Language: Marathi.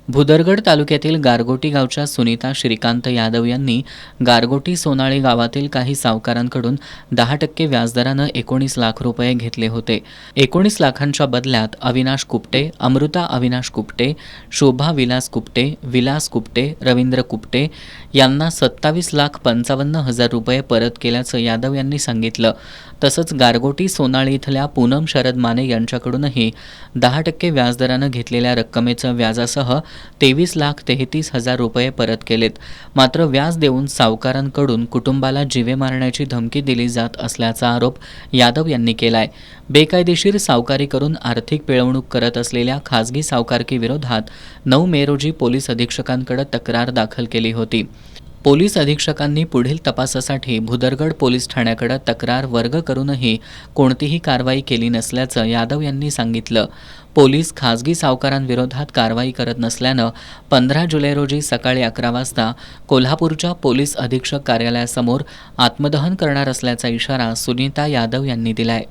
भुदरगड तालुक्यातील गारगोटी गावच्या सुनीता श्रीकांत यादव यांनी गारगोटी सोनाळी गावातील काही सावकारांकडून 10% व्याजदरानं 19 लाख रुपये घेतले होते। 19 लाखांच्या बदल्यात अविनाश कुपटे, अमृता अविनाश कुपटे, शोभा विलास कुपटे, रवींद्र कुपटे यांना 27,55,000 रुपये परत केल्याचं यादव यांनी सांगितलं। तसंच गारगोटी सोनाळी इथल्या पूनम शरद माने यांच्याकडूनही 10% व्याजदरानं घेतलेल्या रक्कमेचं व्याजासह 23,33,000 रुपये परत केलेत। मात्र व्याज देऊन सावकारांकडून कुटुंबाला जीवे मारण्याची धमकी दिली जात असल्याचा आरोप यादव यांनी केलाय। बेकायदेशीर सावकारी करून आर्थिक पिळवणूक करत असलेल्या खासगी सावकारकीविरोधात 9 मे रोजी पोलीस अधीक्षकांकडे तक्रार दाखल केली होती। पोलीस अधीक्षकांनी पुढील तपासासाठी भुदरगड पोलीस ठाण्याकडे तक्रार वर्ग करूनही कोणतीही कारवाई केली नसल्याचं यादव यांनी सांगितलं। पोलीस खासगी सावकारांविरोधात कारवाई करत नसल्यानं 15 जुलै रोजी सकाळी 11 वाजता कोल्हापूरच्या पोलीस अधीक्षक कार्यालयासमोर आत्मदहन करणार असल्याचा इशारा सुनीता यादव यांनी दिलाय।